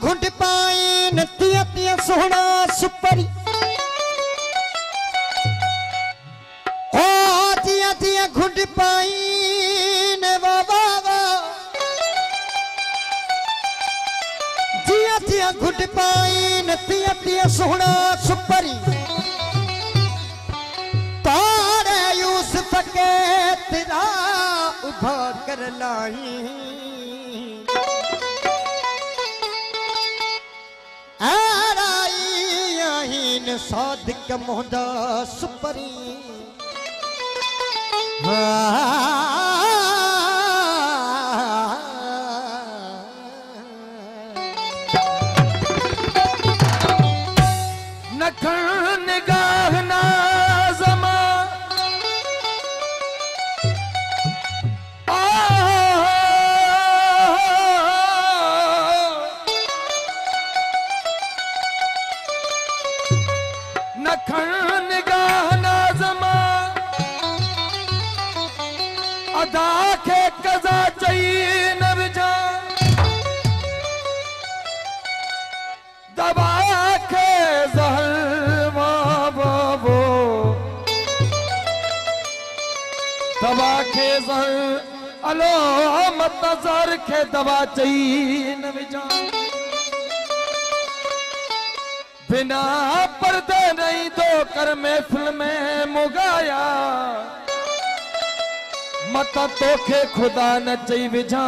घुट पाए नतिया तिया सोहना सुपरी ओ तिया तिया घुट पाई ने बाबा तिया तिया घुट पाई नतिया तिया सोहना सुपरी तारे यूसुफ के तेरा उभा कर लाई सादिक मोहदा सुपरी नखन निगाह नाज़मा अदा के कज़ा चाहिए न विझा दबा के ज़हर बाबो दबा के ज़हर अलो मत ज़हर के दबा चाहिए न विझा बिना पर्दे नहीं दो कर महफिल में मुगाया मत तोखे खुदा न चई विझा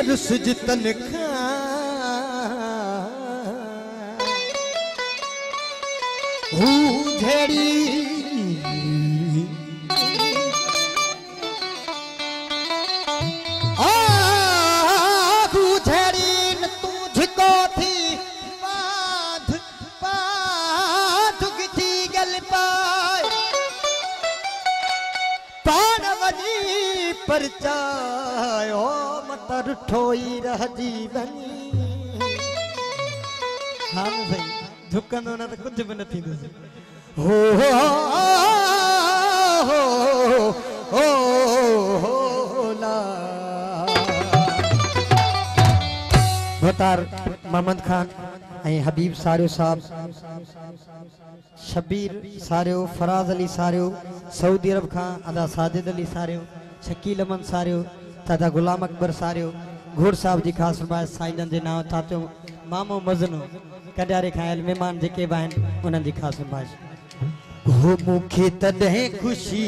रुस जितन झेड़ी झेड़ी तू झिको थी बाध बाध थी गल पाए पान वजी पर चायो तर ठोई रह जीवनी हाँ सही झुकंदो न तो कुछ भी न थींदो हो ला भतार मोहम्मद खान ऐं हबीब सारियो साहब शबीर सारियो फराज अली सारियो सऊदी अरब खां अदा साजिद अली सारियो शकील अमन सारियो चाचा गुलाम अकबर सारियो घोड़ साहब जी खास फरमाइश साईं जे नाम चाचो मामो मजनू कॾारे खायल मेहमान जेके बि आहिनि उन्हनि जी ख़ासि फरमाइश हो मूंखे तॾहिं ख़ुशी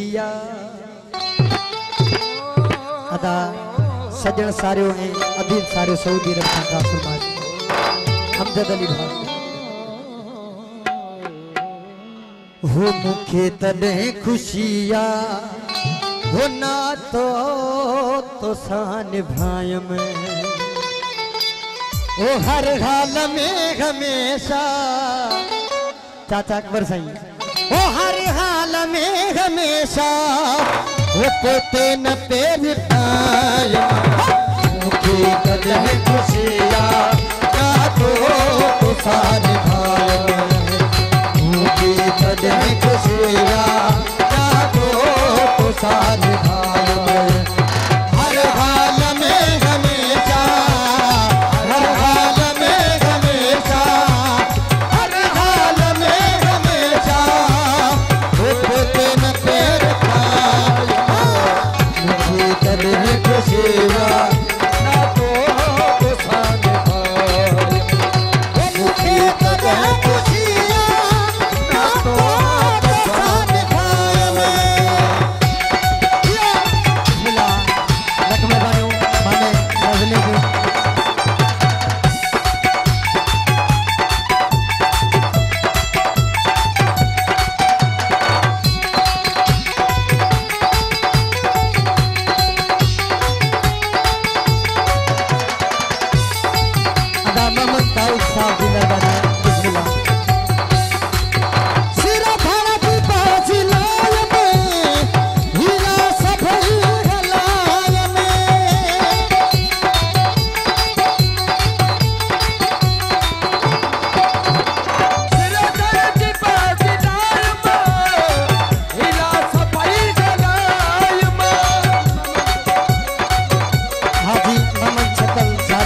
अदा सजण सारियो ऐं अदील सारियो सऊदी अरब खां ख़ासि फरमाइश हमदर्द अली भाउ हो मूंखे तॾहिं ख़ुशी हो ना तो सान भायम ओ हर हाल में हमेशा चाचा अकबर साईं ओ हर हाल में हमेशा वो पोते न पेर पाया मुझे कदम खुशिया क्या तो सान भायम मुझे कदम खुशिया क्या तो सान भायम हर हाल में हमेशा हर हाल में हमेशा हर हाल में हमेशा वो पोते न पैर पाया मुझे कदम खुशिया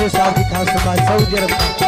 सारे साहब जी खास फरमाइश सऊदी अरब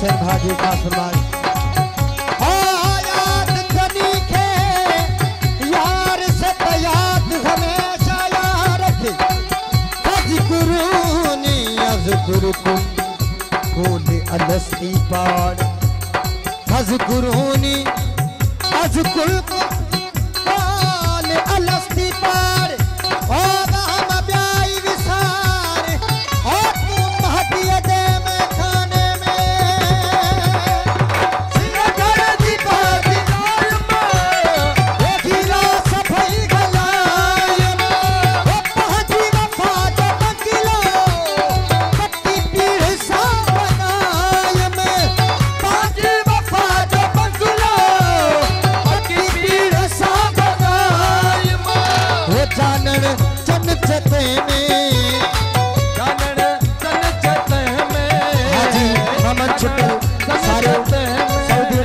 का भाजी का फरमाइश याद धनी के यार से याद हमेशा याद रखे अज़कुरूनी अज़कुरुकुम बोले अलस्ती पाड़ अज़कुरूनी अज़कुरुकुम बोले अलस्ती पाड़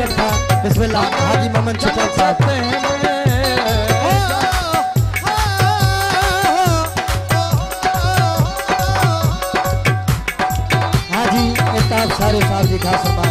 हाजी मोहम्मद छुटल साहब हाजी एताब सारे साहब जी खास